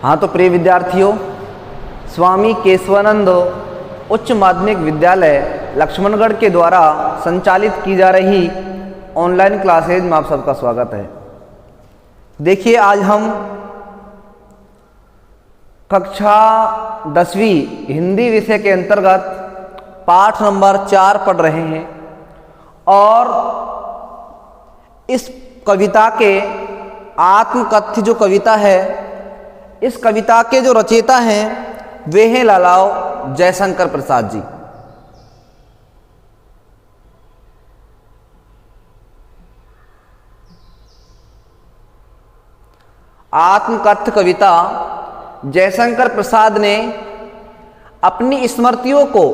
हाँ तो प्रिय विद्यार्थियों, स्वामी केशवानंद उच्च माध्यमिक विद्यालय लक्ष्मणगढ़ के द्वारा संचालित की जा रही ऑनलाइन क्लासेज में आप सबका स्वागत है। देखिए, आज हम कक्षा 10वीं हिंदी विषय के अंतर्गत पाठ नंबर 4 पढ़ रहे हैं और इस कविता के आत्मकथ्य जो कविता है, इस कविता के जो रचयिता हैं वे हैं लालाओ जयशंकर प्रसाद जी। आत्मकथ्य कविता जयशंकर प्रसाद ने अपनी स्मृतियों को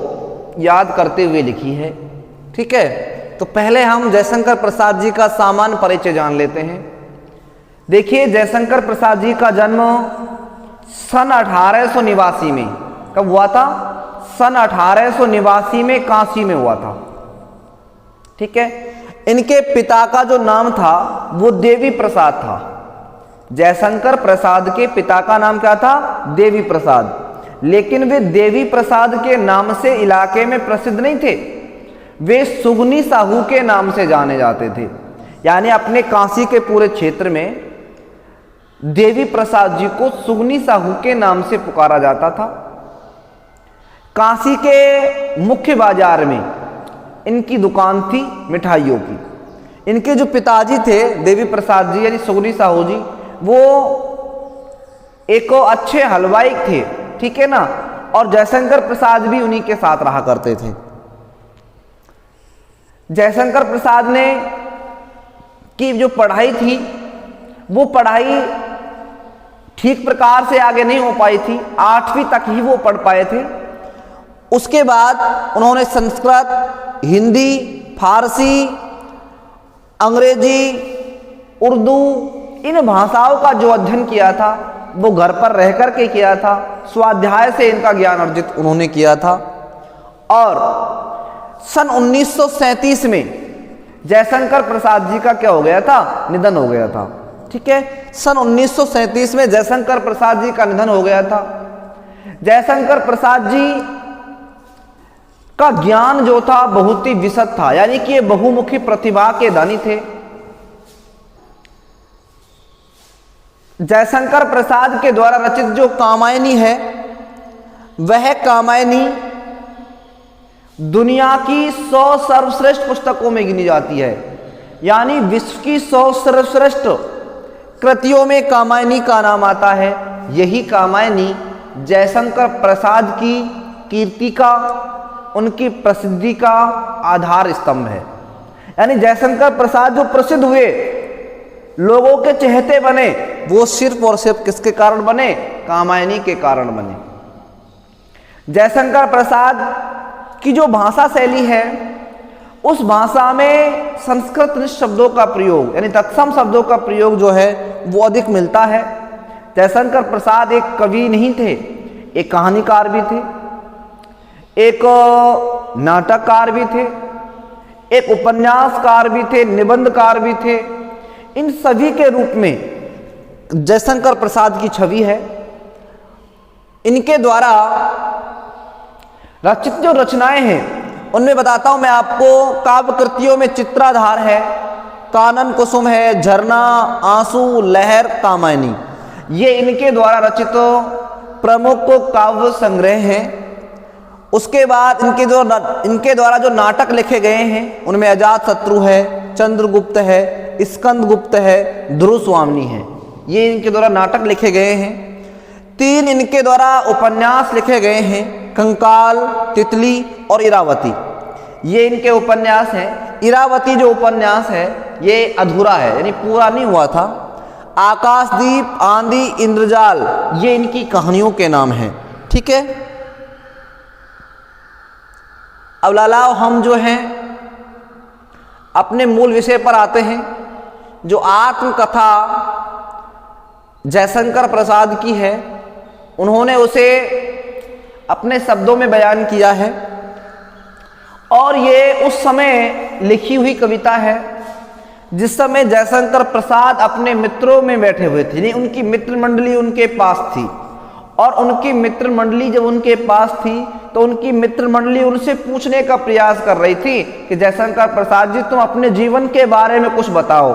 याद करते हुए लिखी है। ठीक है, तो पहले हम जयशंकर प्रसाद जी का सामान्य परिचय जान लेते हैं। देखिए, जयशंकर प्रसाद जी का जन्म सन 1889 में कब हुआ था? सन 1889 में काशी में हुआ था। ठीक है, इनके पिता का जो नाम था वो देवी प्रसाद था। जयशंकर प्रसाद के पिता का नाम क्या था? देवी प्रसाद। लेकिन वे देवी प्रसाद के नाम से इलाके में प्रसिद्ध नहीं थे, वे सुगनी साहू के नाम से जाने जाते थे। यानी अपने काशी के पूरे क्षेत्र में देवी प्रसाद जी को सुगनी साहू के नाम से पुकारा जाता था। काशी के मुख्य बाजार में इनकी दुकान थी मिठाइयों की। इनके जो पिताजी थे देवी प्रसाद जी यानी सुगनी साहू जी, वो एक अच्छे हलवाई थे। ठीक है ना, और जयशंकर प्रसाद भी उन्हीं के साथ रहा करते थे। जयशंकर प्रसाद ने की जो पढ़ाई थी वो पढ़ाई ठीक प्रकार से आगे नहीं हो पाई थी, 8वीं तक ही वो पढ़ पाए थे। उसके बाद उन्होंने संस्कृत, हिंदी, फारसी, अंग्रेजी, उर्दू इन भाषाओं का जो अध्ययन किया था वो घर पर रह कर के किया था। स्वाध्याय से इनका ज्ञान अर्जित उन्होंने किया था। और सन 1937 में जयशंकर प्रसाद जी का क्या हो गया था? निधन हो गया था। ठीक है, सन 1937 में जयशंकर प्रसाद जी का निधन हो गया था। जयशंकर प्रसाद जी का ज्ञान जो था बहुत ही विशद था, यानी कि ये बहुमुखी प्रतिभा के धनी थे। जयशंकर प्रसाद के द्वारा रचित जो कामायनी है, वह कामायनी दुनिया की 100 सर्वश्रेष्ठ पुस्तकों में गिनी जाती है। यानी विश्व की 100 सर्वश्रेष्ठ कृतियों में कामायनी का नाम आता है। यही कामायनी जयशंकर प्रसाद की कीर्ति का, उनकी प्रसिद्धि का आधार स्तंभ है। यानी जयशंकर प्रसाद जो प्रसिद्ध हुए, लोगों के चहेते बने, वो सिर्फ और सिर्फ किसके कारण बने? कामायनी के कारण बने। जयशंकर प्रसाद की जो भाषा शैली है, उस भाषा में संस्कृत शब्दों का प्रयोग यानी तत्सम शब्दों का प्रयोग जो है वो अधिक मिलता है। जयशंकर प्रसाद एक कवि नहीं थे, एक कहानीकार भी थे, एक नाटककार भी थे, एक उपन्यासकार भी थे, निबंधकार भी थे। इन सभी के रूप में जयशंकर प्रसाद की छवि है। इनके द्वारा रचित जो रचनाएं हैं उनमें बताता हूं मैं आपको। काव्य कृतियों में चित्राधार है, कानन कुसुम है, झरना, आंसू, लहर, कामायनी, ये इनके द्वारा रचित प्रमुख काव्य संग्रह हैं। उसके बाद इनके द्वारा जो नाटक लिखे गए हैं उनमें अजातशत्रु है, चंद्रगुप्त है, स्कंदगुप्त है, ध्रुव स्वामिनी है। ये इनके द्वारा नाटक लिखे गए हैं। 3 इनके द्वारा उपन्यास लिखे गए हैं, कंकाल, तितली और इरावती। ये इनके उपन्यास हैं। इरावती जो उपन्यास है ये अधूरा है, यानी पूरा नहीं हुआ था। आकाशदीप, आंधी, इंद्रजाल, ये इनकी कहानियों के नाम हैं। ठीक है, अब लालाओ हम जो हैं अपने मूल विषय पर आते हैं। जो आत्मकथा जयशंकर प्रसाद की है, उन्होंने उसे अपने शब्दों में बयान किया है और ये उस समय लिखी हुई कविता है जिस समय जयशंकर प्रसाद अपने मित्रों में बैठे हुए थे, यानी उनकी मित्र मंडली उनके पास थी। और उनकी मित्र मंडली जब उनके पास थी तो उनकी मित्र मंडली उनसे पूछने का प्रयास कर रही थी कि जयशंकर प्रसाद जी तुम अपने जीवन के बारे में कुछ बताओ।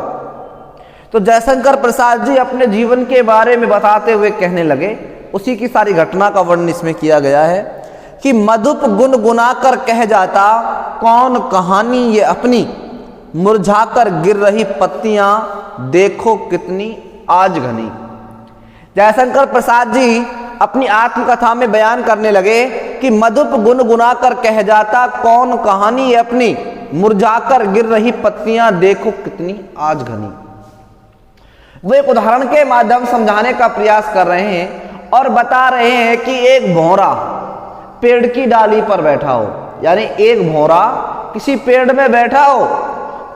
तो जयशंकर प्रसाद जी अपने जीवन के बारे में बताते हुए कहने लगे, उसी की सारी घटना का वर्णन इसमें किया गया है कि मधुप गुनगुना कर कह जाता कौन कहानी ये अपनी, मुरझाकर गिर रही पत्तियां देखो कितनी आज घनी। जयशंकर प्रसाद जी अपनी आत्मकथा में बयान करने लगे कि मधुप गुनगुना कर कह जाता कौन कहानी ये अपनी, मुरझाकर गिर रही पत्तियां देखो कितनी आज घनी। वो एक उदाहरण के माध्यम समझाने का प्रयास कर रहे हैं और बता रहे हैं कि एक भौरा पेड़ की डाली पर बैठा हो, यानी एक भौरा किसी पेड़ में बैठा हो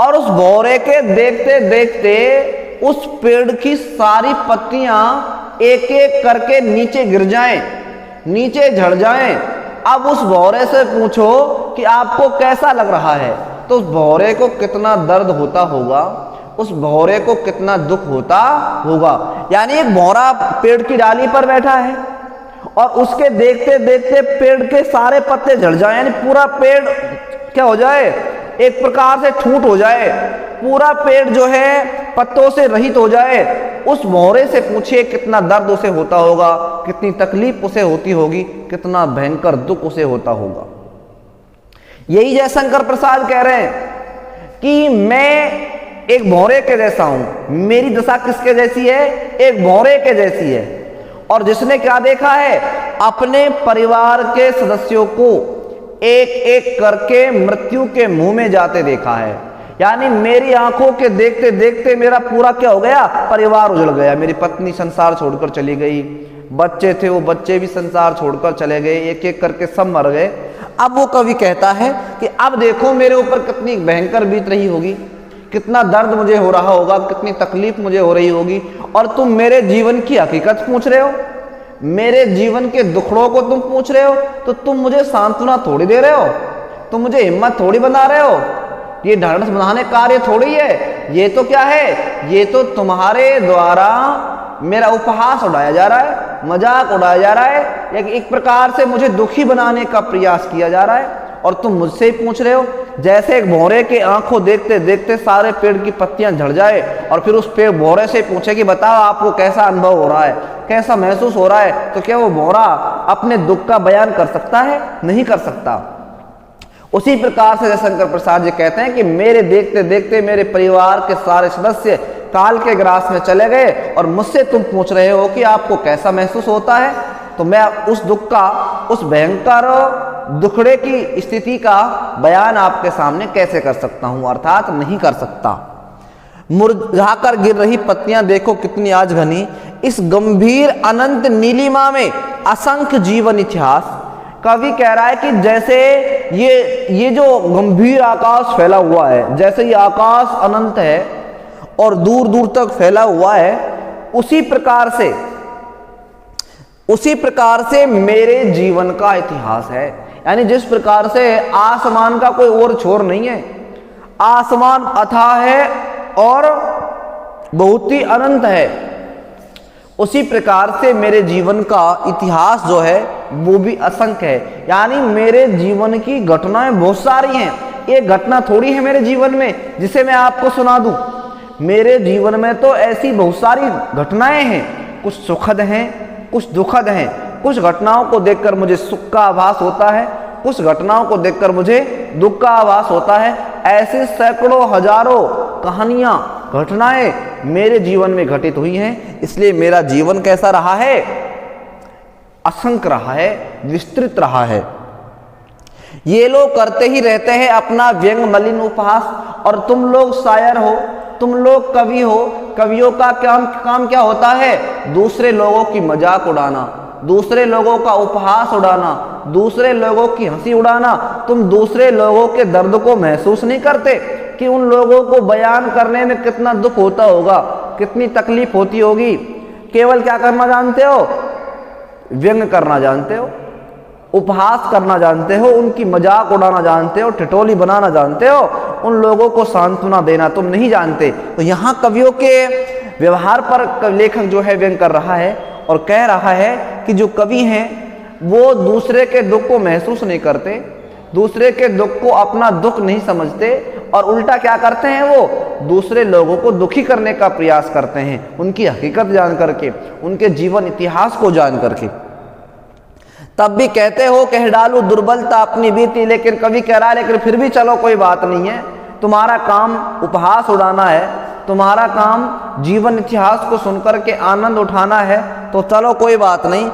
और उस भौरे के देखते देखते उस पेड़ की सारी पत्तियां एक एक करके नीचे गिर जाएं, नीचे झड़ जाएं। अब उस भौरे से पूछो कि आपको कैसा लग रहा है, तो उस भौरे को कितना दर्द होता होगा, उस भौरे को कितना दुख होता होगा। यानी एक भौरा पेड़ की डाली पर बैठा है और उसके देखते देखते पेड़ के सारे पत्ते झड़ जाए, यानी पूरा पेड़ क्या हो जाए, एक प्रकार से ठूंठ हो जाए, पूरा पेड़ जो है पत्तों से रहित हो जाए। उस भौरे से पूछिए कितना दर्द उसे होता होगा, कितनी तकलीफ उसे होती होगी, कितना भयंकर दुख उसे होता होगा। यही जयशंकर प्रसाद कह रहे हैं कि मैं एक भौरे के जैसा हूं। मेरी दशा किसके जैसी है? एक भौरे के जैसी है। और जिसने क्या देखा है, अपने परिवार के सदस्यों को एक एक करके मृत्यु के मुंह में जाते देखा है। यानी मेरी आंखों के देखते देखते मेरा पूरा क्या हो गया, परिवार उजड़ गया। मेरी पत्नी संसार छोड़कर चली गई, बच्चे थे वो बच्चे भी संसार छोड़कर चले गए, एक एक करके सब मर गए। अब वो कवि कहता है कि अब देखो मेरे ऊपर कितनी भयंकर बीत रही होगी, कितना दर्द मुझे हो रहा होगा, कितनी तकलीफ मुझे हो रही होगी, और तुम मेरे जीवन की हकीकत पूछ रहे हो, मेरे जीवन के दुखड़ों को तुम पूछ रहे हो, तो तुम मुझे सांत्वना थोड़ी दे रहे हो, तुम मुझे हिम्मत थोड़ी बना रहे हो, ये ढाढ़स बंधाने कार्य थोड़ी है। ये तो क्या है, ये तो तुम्हारे द्वारा मेरा उपहास उड़ाया जा रहा है, मजाक उड़ाया जा रहा है, एक प्रकार से मुझे दुखी बनाने का प्रयास किया जा रहा है। और तुम मुझसे ही पूछ रहे हो, जैसे एक भौरे के आंखों देखते देखते सारे पेड़ की पत्तियां झड़ जाए और फिर उस पेड़ भौरे से पूछे कि बताओ आपको कैसा अनुभव हो रहा है, कैसा महसूस हो रहा है, तो क्या वो भौरा अपने दुख का बयान कर सकता है? नहीं कर सकता। उसी प्रकार से जयशंकर प्रसाद जी कहते हैं कि मेरे देखते देखते मेरे परिवार के सारे सदस्य काल के ग्रास में चले गए और मुझसे तुम पूछ रहे हो कि आपको कैसा महसूस होता है। तो मैं उस दुख का, उस भयंकर दुखड़े की स्थिति का बयान आपके सामने कैसे कर सकता हूं, अर्थात नहीं कर सकता। मुरझाकर गिर रही पत्तियां देखो कितनी आज घनी, इस गंभीर अनंत नीलिमा में असंख्य जीवन इतिहास। कवि कह रहा है कि जैसे ये जो गंभीर आकाश फैला हुआ है, जैसे ये आकाश अनंत है और दूर दूर तक फैला हुआ है, उसी प्रकार से मेरे जीवन का इतिहास है। यानी जिस प्रकार से आसमान का कोई और छोर नहीं है, आसमान अथाह है और बहुत ही अनंत है, उसी प्रकार से मेरे जीवन का इतिहास जो है वो भी असंख्य है। यानी मेरे जीवन की घटनाएं बहुत सारी हैं। एक घटना थोड़ी है मेरे जीवन में जिसे मैं आपको सुना दूं। मेरे जीवन में तो ऐसी बहुत सारी घटनाएं हैं, कुछ सुखद हैं, कुछ दुखद हैं। कुछ घटनाओं को देखकर मुझे सुख का आभास होता है, कुछ घटनाओं को देखकर मुझे दुख का आभास होता है। ऐसे सैकड़ों हजारों कहानियां, घटनाएं मेरे जीवन में घटित हुई हैं। इसलिए मेरा जीवन कैसा रहा है? असंख्य रहा है, विस्तृत रहा है। ये लोग करते ही रहते हैं अपना व्यंग मलिन उपहास, और तुम लोग शायर हो, तुम लोग कवि हो। कवियों का काम क्या होता है? दूसरे लोगों की मजाक उड़ाना, दूसरे लोगों का उपहास उड़ाना, दूसरे लोगों की हंसी उड़ाना। तुम दूसरे लोगों के दर्द को महसूस नहीं करते कि उन लोगों को बयान करने में कितना दुख होता होगा, कितनी तकलीफ होती होगी। केवल क्या करना जानते हो? व्यंग करना जानते हो, उपहास करना जानते हो, उनकी मजाक उड़ाना जानते हो, ठिठोली बनाना जानते हो, उन लोगों को सांत्वना देना तुम नहीं जानते। तो यहाँ कवियों के व्यवहार पर लेखक जो है व्यंग कर रहा है और कह रहा है कि जो कवि हैं वो दूसरे के दुख को महसूस नहीं करते, दूसरे के दुख को अपना दुख नहीं समझते और उल्टा क्या करते हैं, वो दूसरे लोगों को दुखी करने का प्रयास करते हैं, उनकी हकीकत जान करके, उनके जीवन इतिहास को जान करके। तब भी कहते हो कह डालू दुर्बलता अपनी बीती, लेकिन कवि कह रहा है लेकिन फिर भी चलो कोई बात नहीं है, तुम्हारा काम उपहास उड़ाना है, तुम्हारा काम जीवन इतिहास को सुनकर के आनंद उठाना है, तो चलो कोई बात नहीं,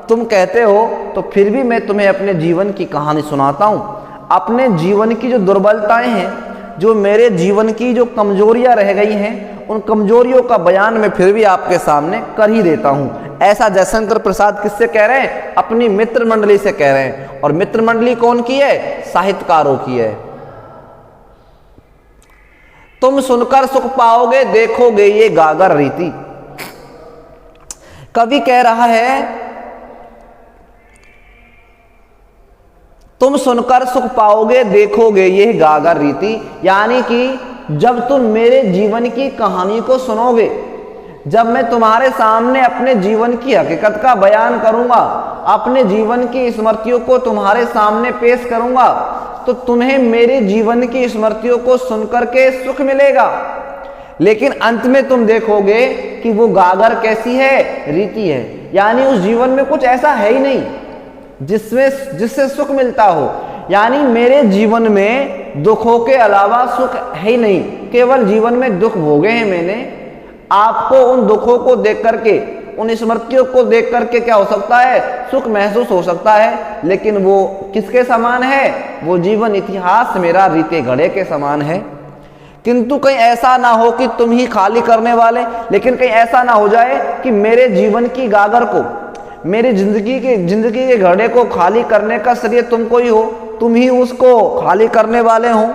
तुम कहते हो तो फिर भी मैं तुम्हें अपने जीवन की कहानी सुनाता हूँ। अपने जीवन की जो दुर्बलताएं हैं, जो मेरे जीवन की जो कमजोरियां रह गई हैं, उन कमजोरियों का बयान मैं फिर भी आपके सामने कर ही देता हूँ। ऐसा जयशंकर प्रसाद किससे कह रहे हैं, अपनी मित्र मंडली से कह रहे हैं। और मित्र मंडली कौन की है, साहित्यकारों की है। तुम सुनकर सुख पाओगे देखोगे ये गागर रीति। कवि कह रहा है तुम सुनकर सुख पाओगे देखोगे ये गागर रीति, यानी कि जब तुम मेरे जीवन की कहानी को सुनोगे, जब मैं तुम्हारे सामने अपने जीवन की हकीकत का बयान करूंगा, अपने जीवन की स्मृतियों को तुम्हारे सामने पेश करूंगा, तो तुम्हें मेरे जीवन की स्मृतियों को सुनकर के सुख मिलेगा। लेकिन अंत में तुम देखोगे कि वो गागर कैसी है, रीति है, यानी उस जीवन में कुछ ऐसा है ही नहीं जिससे सुख मिलता हो। यानी मेरे जीवन में दुखों के अलावा सुख है ही नहीं, केवल जीवन में दुख भोगे हैं मैंने। आपको उन दुखों को देख करके, उन स्मृतियों को देख करके क्या हो सकता है, सुख महसूस हो सकता है, लेकिन वो किसके समान है, वो जीवन इतिहास मेरा रीते घड़े के समान है। किंतु कहीं ऐसा ना हो कि तुम ही खाली करने वाले, लेकिन कहीं ऐसा ना हो जाए कि मेरे जीवन की गागर को, मेरी जिंदगी के घड़े को खाली करने का श्रेय तुमको ही हो, तुम ही उसको खाली करने वाले हो।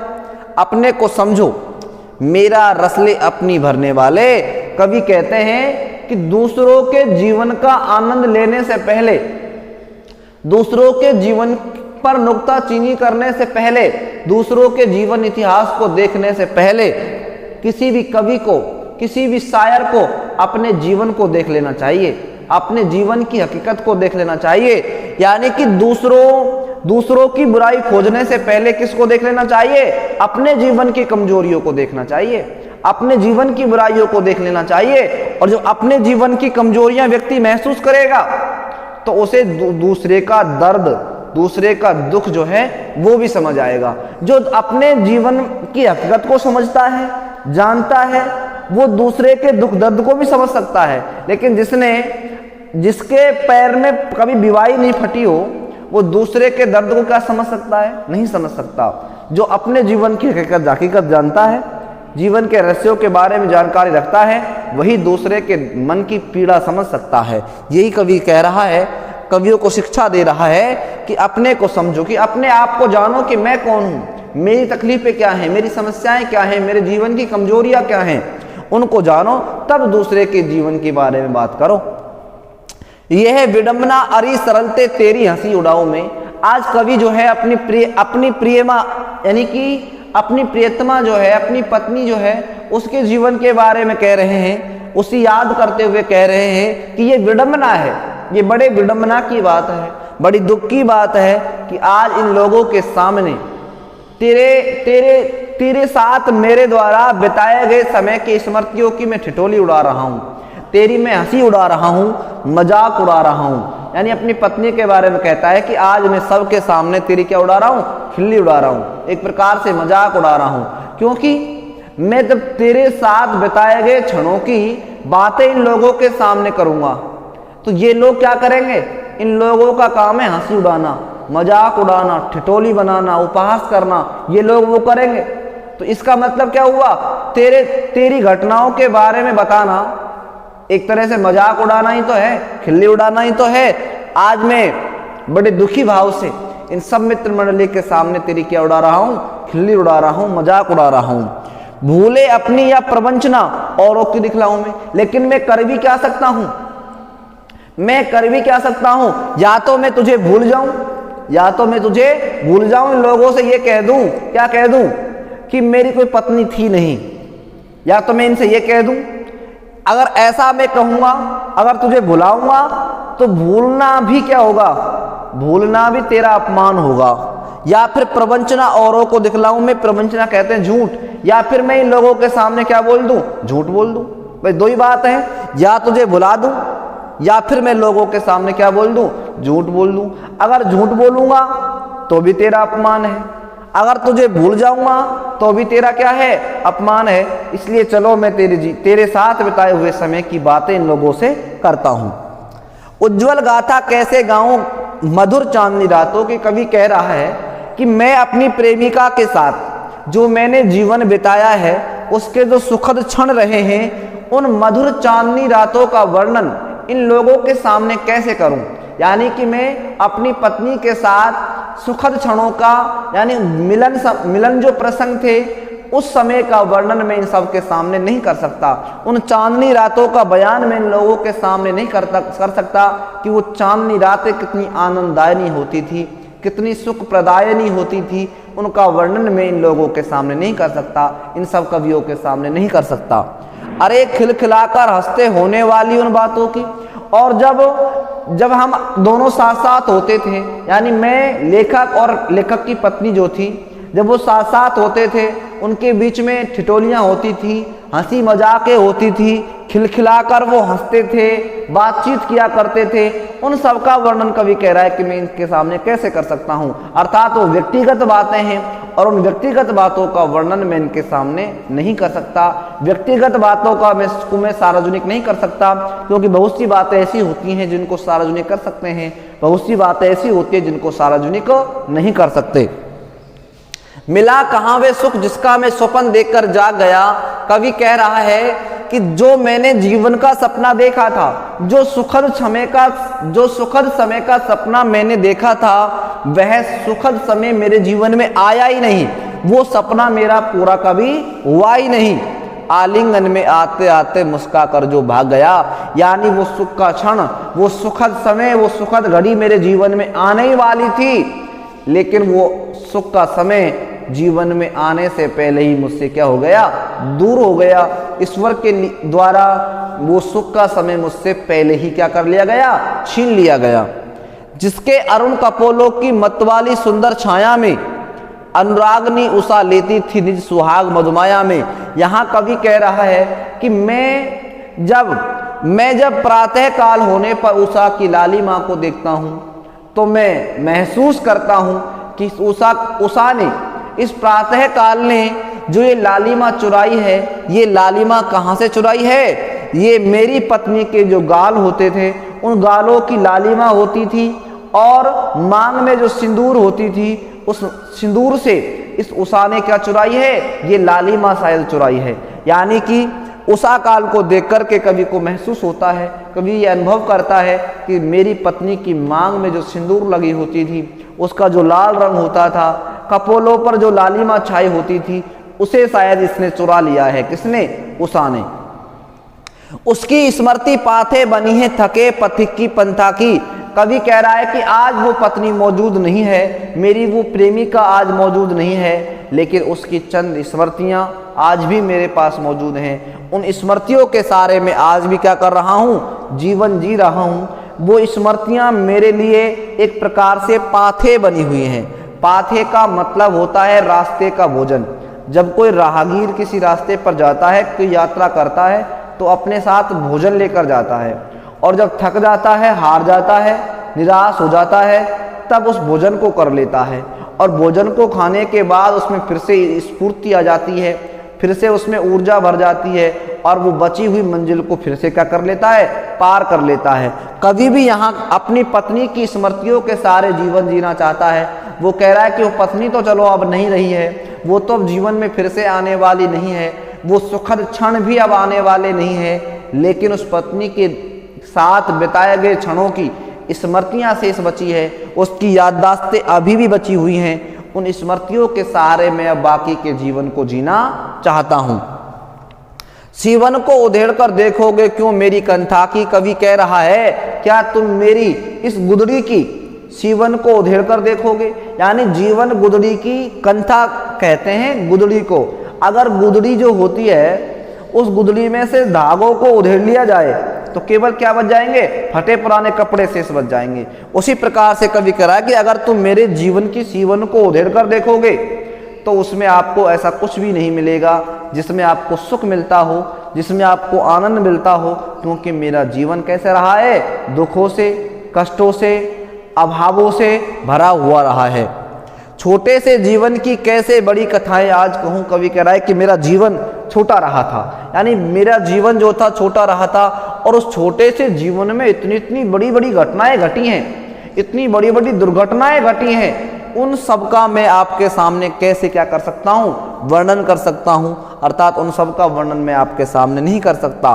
अपने को समझो मेरा रसले अपनी भरने वाले। कवि कहते हैं कि दूसरों के जीवन का आनंद लेने से पहले, दूसरों के जीवन पर नुक्ताचीनी करने से पहले, दूसरों के जीवन इतिहास को देखने से पहले किसी भी कवि को, किसी भी शायर को अपने जीवन को देख लेना चाहिए, अपने जीवन की हकीकत को देख लेना चाहिए। यानी कि दूसरों की बुराई खोजने से पहले किसको देख लेना चाहिए, अपने जीवन की कमजोरियों को देखना चाहिए, अपने जीवन की बुराइयों को देख लेना चाहिए। और जो अपने जीवन की कमजोरियां व्यक्ति महसूस करेगा तो उसे दूसरे का दर्द, दूसरे का दुख जो है वो भी समझ आएगा। जो अपने जीवन की हकीकत को समझता है, जानता है, वो दूसरे के दुख दर्द को भी समझ सकता है। लेकिन जिसके पैर में कभी बिवाई नहीं फटी हो, वो दूसरे के दर्द को क्या समझ सकता है, नहीं समझ सकता। जो अपने जीवन की हकीकत जानता है, जीवन के रहस्यों के बारे में जानकारी रखता है, वही दूसरे के मन की पीड़ा समझ सकता है। यही कवि कह रहा है, कवियों को शिक्षा दे रहा है कि अपने को समझो, कि अपने आप को जानो कि मैं कौन हूँ, मेरी तकलीफें क्या हैं, मेरी समस्याएं क्या हैं, मेरे जीवन की कमजोरियां क्या हैं, उनको जानो, तब दूसरे के जीवन के बारे में बात करो। यह विडंबना अरी सरलते तेरी हंसी उड़ाओ में। आज कवि जो है अपनी प्रियमा यानी कि अपनी प्रियतमा जो है, अपनी पत्नी जो है, उसके जीवन के बारे में कह रहे हैं, उसी याद करते हुए कह रहे हैं कि ये विडंबना है, ये बड़े विडंबना की बात है, बड़ी दुख की बात है कि आज इन लोगों के सामने तेरे साथ मेरे द्वारा बिताए गए समय की स्मृतियों की मैं ठिठोली उड़ा रहा हूँ, तेरी मैं हंसी उड़ा रहा हूँ, मजाक उड़ा रहा हूँ। यानी अपनी पत्नी के बारे में कहता है कि आज मैं सबके सामने तेरी क्या उड़ा रहा हूँ, खिल्ली उड़ा रहा हूँ, एक प्रकार से मजाक उड़ा रहा हूँ। क्योंकि मैं जब तेरे साथ बिताए गए क्षणों की बातें इन लोगों के सामने करूँगा तो ये लोग क्या करेंगे, इन लोगों का काम है हंसी उड़ाना, मजाक उड़ाना, ठिठोली बनाना, उपहास करना, ये लोग वो करेंगे। तो इसका मतलब क्या हुआ, तेरी घटनाओं के बारे में बताना एक तरह से मजाक उड़ाना ही तो है, खिल्ली उड़ाना ही तो है। आज मैं बड़े दुखी भाव से इन सब मित्र मंडली के सामने तेरी क्या उड़ा रहा हूँ, खिल्ली उड़ा रहा हूँ, मजाक उड़ा रहा हूँ। भूले अपनी या प्रवंचना औरों की दिखलाऊं मैं, लेकिन मैं कर भी क्या सकता हूँ, मैं कर भी क्या सकता हूं, या तो मैं तुझे भूल जाऊं, या तो मैं तुझे भूल जाऊं, इन लोगों से ये कह दूं, क्या कह दूं कि मेरी कोई पत्नी थी नहीं, या तो मैं इनसे ये कह दूं। अगर ऐसा मैं कहूंगा अगर तुझे भुलाऊंगा तो भूलना भी क्या होगा, भूलना भी तेरा अपमान होगा। या फिर प्रवंचना औरों को दिखलाऊं मैं, प्रवंचना कहते हैं झूठ, या फिर मैं इन लोगों के सामने क्या बोल दूं, झूठ बोल दूं। भाई दो ही बात है, या तुझे भुला दूं या फिर मैं लोगों के सामने क्या बोल दूं, झूठ बोल दूं। अगर झूठ बोलूंगा तो भी तेरा अपमान है, अगर तुझे भूल जाऊंगा तो भी तेरा क्या है, अपमान है। इसलिए चलो मैं तेरे साथ बिताए हुए समय की बातें इन लोगों से करता हूं। उज्जवल गाथा कैसे गाऊं मधुर चांदनी रातों की, कवि कह रहा है कि मैं अपनी प्रेमिका के साथ जो मैंने जीवन बिताया है, उसके जो सुखद क्षण रहे हैं, उन मधुर चांदनी रातों का वर्णन इन लोगों के सामने कैसे करूं। यानी कि मैं अपनी पत्नी के साथ सुखद क्षणों का, यानी मिलन जो प्रसंग थे उस समय का वर्णन मैं इन सब के सामने नहीं कर सकता। उन चांदनी रातों का बयान मैं इन लोगों के सामने नहीं कर सकता कि वो चांदनी रातें कितनी आनंददायनी होती थी, कितनी सुख प्रदायनी होती थी। उनका वर्णन मैं इन लोगों के सामने नहीं कर सकता, इन सब कवियों के सामने नहीं कर सकता। अरे खिलखिलाकर हंसते होने वाली उन बातों की। और जब हम दोनों साथ साथ होते थे, यानी मैं लेखक और लेखक की पत्नी जो थी, जब वो साथ साथ होते थे, उनके बीच में ठिठोलियाँ होती थी, हंसी मजाकें होती थी, खिलखिलाकर वो हंसते थे, बातचीत किया करते थे, उन सब का वर्णन कवि कह रहा है कि मैं इनके सामने कैसे कर सकता हूँ। अर्थात वो व्यक्तिगत बातें हैं और उन व्यक्तिगत बातों का वर्णन मैं इनके सामने नहीं कर सकता। व्यक्तिगत बातों का मैं सार्वजनिक नहीं कर सकता, क्योंकि बहुत सी बातें ऐसी होती हैं जिनको सार्वजनिक कर सकते हैं, बहुत सी बातें ऐसी होती हैं जिनको सार्वजनिक नहीं कर सकते। मिला कहाँ वे सुख जिसका मैं स्वप्न देखकर जाग गया। कवि कह रहा है कि जो मैंने जीवन का सपना देखा था, जो सुखद समय का सपना मैंने देखा था, वह सुखद समय मेरे जीवन में आया ही नहीं, वो सपना मेरा पूरा कभी हुआ ही नहीं। आलिंगन में आते आते मुस्का कर जो भाग गया, यानी वो सुख का क्षण, वो सुखद समय, वो सुखद घड़ी मेरे जीवन में आने ही वाली थी, लेकिन वो सुख का समय जीवन में आने से पहले ही मुझसे क्या हो गया, दूर हो गया। ईश्वर के द्वारा वो सुख का समय मुझसे पहले ही क्या कर लिया गया, छीन लिया गया। जिसके अरुण कपोलों की मतवाली सुंदर छाया में अनुरागनी उषा लेती थी निज सुहाग मधुमाया में। यहाँ कवि कह रहा है कि मैं जब प्रातः काल होने पर उषा की लालिमा को देखता हूँ तो मैं महसूस करता हूँ कि उषा ने, इस प्रातः काल ने जो ये लालिमा चुराई है, ये लालिमा कहाँ से चुराई है, ये मेरी पत्नी के जो गाल होते थे उन गालों की लालिमा होती थी, और मांग में जो सिंदूर होती थी उस सिंदूर से इस उषा ने क्या चुराई है, ये लालिमा शायद चुराई है। यानी कि उषा काल को देख कर के कवि को महसूस होता है, कवि ये अनुभव करता है कि मेरी पत्नी की मांग में जो सिंदूर लगी होती थी, उसका जो लाल रंग होता था, कपोलों पर जो लालिमा छाई होती थी, उसे शायद इसने चुरा लिया है। किसने, उषा ने। उसकी स्मृति पाथे बनी है थके पथिक की पंथा की। कवि कह रहा है कि आज वो पत्नी मौजूद नहीं है, मेरी वो प्रेमिका आज मौजूद नहीं है, लेकिन उसकी चंद स्मृतियां आज भी मेरे पास मौजूद हैं। उन स्मृतियों के सारे में आज भी क्या कर रहा हूँ, जीवन जी रहा हूँ। वो स्मृतियां मेरे लिए एक प्रकार से पाथे बनी हुई हैं। पाथे का मतलब होता है रास्ते का भोजन। जब कोई राहगीर किसी रास्ते पर जाता है, कोई यात्रा करता है, तो अपने साथ भोजन लेकर जाता है, और जब थक जाता है, हार जाता है, निराश हो जाता है, तब उस भोजन को कर लेता है, और भोजन को खाने के बाद उसमें फिर से स्फूर्ति आ जाती है, फिर से उसमें ऊर्जा भर जाती है, और वो बची हुई मंजिल को फिर से क्या कर लेता है, पार कर लेता है। कभी भी यहाँ अपनी पत्नी की स्मृतियों के सारे जीवन जीना चाहता है। वो कह रहा है कि वो पत्नी तो चलो अब नहीं रही है, वो तो अब जीवन में फिर से आने वाली नहीं है, वो सुखद क्षण भी अब आने वाले नहीं है, लेकिन उस पत्नी के साथ बिताए गए क्षणों की स्मृतियां शेष बची है, उसकी याददाश्तें अभी भी बची हुई हैं। उन स्मृतियों के सहारे मैं अब बाकी के जीवन को जीना चाहता हूं। सीवन को उधेड़ कर देखोगे क्यों मेरी कंथा की। कवि कह रहा है, क्या तुम मेरी इस गुदड़ी की सीवन को उधेड़ कर देखोगे, यानी जीवन गुदड़ी की, कंथा कहते हैं गुदड़ी को। अगर गुदड़ी जो होती है उस गुदड़ी में से धागों को उधेड़ लिया जाए तो केवल क्या बच जाएंगे? फटे पुराने कपड़े शेष बच जाएंगे। उसी प्रकार से कवि कह रहा है कि अगर तुम मेरे जीवन की सीवन को उधेड़ कर देखोगे तो उसमें आपको ऐसा कुछ भी नहीं मिलेगा जिसमें आपको सुख मिलता हो, जिसमें आपको आनंद मिलता हो, क्योंकि मेरा जीवन कैसे रहा है? दुखों से, कष्टों से, अभावों से भरा हुआ रहा है। छोटे से जीवन की कैसे बड़ी कथाएं आज कहूँ। कवि कह रहा है कि मेरा जीवन छोटा रहा था, यानी मेरा जीवन जो था छोटा रहा था, और उस छोटे से जीवन में इतनी इतनी बड़ी बड़ी घटनाएं घटी हैं, इतनी बड़ी बड़ी दुर्घटनाएं घटी हैं, उन सब का मैं आपके सामने कैसे क्या कर सकता हूँ? वर्णन कर सकता हूँ, अर्थात उन सब का वर्णन मैं आपके सामने नहीं कर सकता।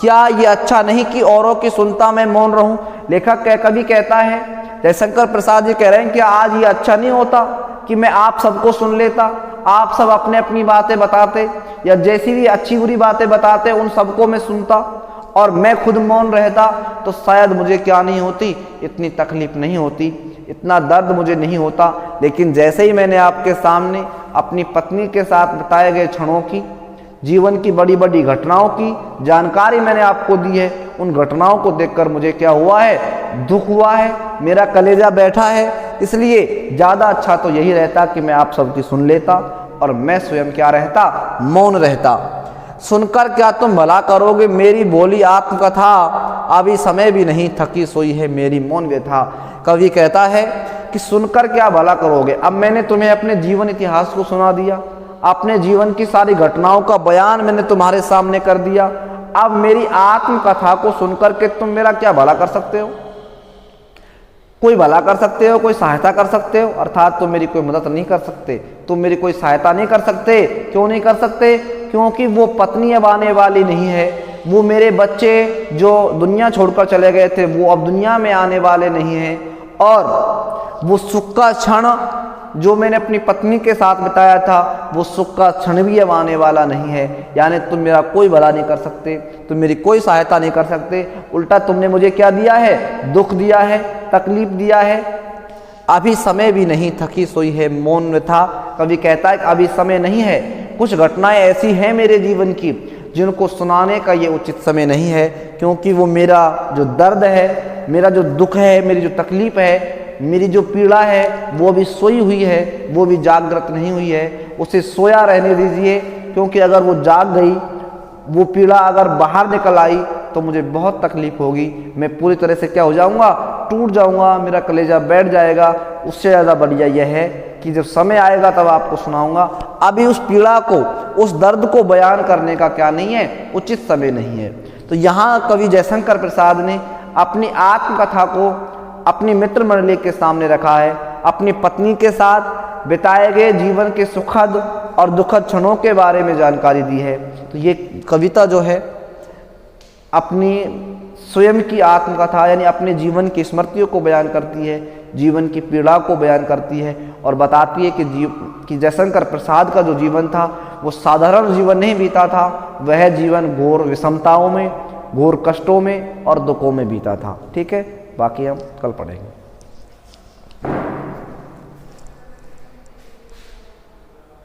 क्या ये अच्छा नहीं कि औरों की सुनता मैं मौन रहूं? लेखक कवि कहता है, जयशंकर प्रसाद जी कह रहे हैं कि आज ये अच्छा नहीं होता कि मैं आप सबको सुन लेता, आप सब अपने अपनी बातें बताते, या जैसी भी अच्छी बुरी बातें बताते उन सबको मैं सुनता और मैं खुद मौन रहता, तो शायद मुझे क्या नहीं होती? इतनी तकलीफ नहीं होती, इतना दर्द मुझे नहीं होता। लेकिन जैसे ही मैंने आपके सामने अपनी पत्नी के साथ बताए गए क्षणों की, जीवन की बड़ी बड़ी घटनाओं की जानकारी मैंने आपको दी है, उन घटनाओं को देखकर मुझे क्या हुआ है? दुख हुआ है, मेरा कलेजा बैठा है। इसलिए ज़्यादा अच्छा तो यही रहता कि मैं आप सबकी सुन लेता और मैं स्वयं क्या रहता? मौन रहता। सुनकर क्या तुम भला करोगे मेरी बोली आत्मकथा, अभी समय भी नहीं थकी सोई है मेरी मौन व्यथा। कवि कहता है कि सुनकर क्या भला करोगे। अब मैंने तुम्हें अपने जीवन इतिहास को सुना दिया, अपने जीवन की सारी घटनाओं का बयान मैंने तुम्हारे सामने कर दिया। अब मेरी आत्मकथा को सुनकर के तुम मेरा क्या भला कर सकते हो? कोई भला कर सकते हो, कोई सहायता कर सकते हो? अर्थात तुम मेरी कोई मदद नहीं कर सकते, तुम मेरी कोई सहायता नहीं कर सकते। क्यों नहीं कर सकते? क्योंकि वो पत्नी अब आने वाली नहीं है, वो मेरे बच्चे जो दुनिया छोड़कर चले गए थे वो अब दुनिया में आने वाले नहीं हैं, और वो सुख का क्षण जो मैंने अपनी पत्नी के साथ बिताया था वो सुख का क्षण भी अब आने वाला नहीं है। यानी तुम मेरा कोई भला नहीं कर सकते, तुम मेरी कोई सहायता नहीं कर सकते, उल्टा तुमने मुझे क्या दिया है? दुख दिया है, तकलीफ दिया है। अभी समय भी नहीं थकी सोई है मौन व्यथा। कवि कहता है कि अभी समय नहीं है, कुछ घटनाएं ऐसी हैं मेरे जीवन की जिनको सुनाने का ये उचित समय नहीं है, क्योंकि वो मेरा जो दर्द है, मेरा जो दुख है, मेरी जो तकलीफ है, मेरी जो पीड़ा है वो भी सोई हुई है, वो भी जागृत नहीं हुई है। उसे सोया रहने दीजिए, क्योंकि अगर वो जाग गई, वो पीड़ा अगर बाहर निकल आई तो मुझे बहुत तकलीफ होगी, मैं पूरी तरह से क्या हो जाऊंगा? टूट जाऊंगा, मेरा कलेजा बैठ जाएगा। उससे ज़्यादा बढ़िया यह है कि जब समय आएगा तब आपको सुनाऊंगा। अभी उस पीड़ा को, उस दर्द को बयान करने का क्या नहीं है? उचित समय नहीं है। तो यहाँ कवि जयशंकर प्रसाद ने अपनी आत्मकथा को अपनी मित्र मंडली के सामने रखा है, अपनी पत्नी के साथ बिताए गए जीवन के सुखद और दुखद क्षणों के बारे में जानकारी दी है। तो ये कविता जो है अपनी स्वयं की आत्मकथा यानी अपने जीवन की स्मृतियों को बयान करती है, जीवन की पीड़ा को बयान करती है और बताती है कि जयशंकर प्रसाद का जो जीवन था वो साधारण जीवन नहीं बीता था, वह जीवन घोर विषमताओं में, घोर कष्टों में और दुखों में बीता था। ठीक है, बाकी हम कल पढ़ेंगे।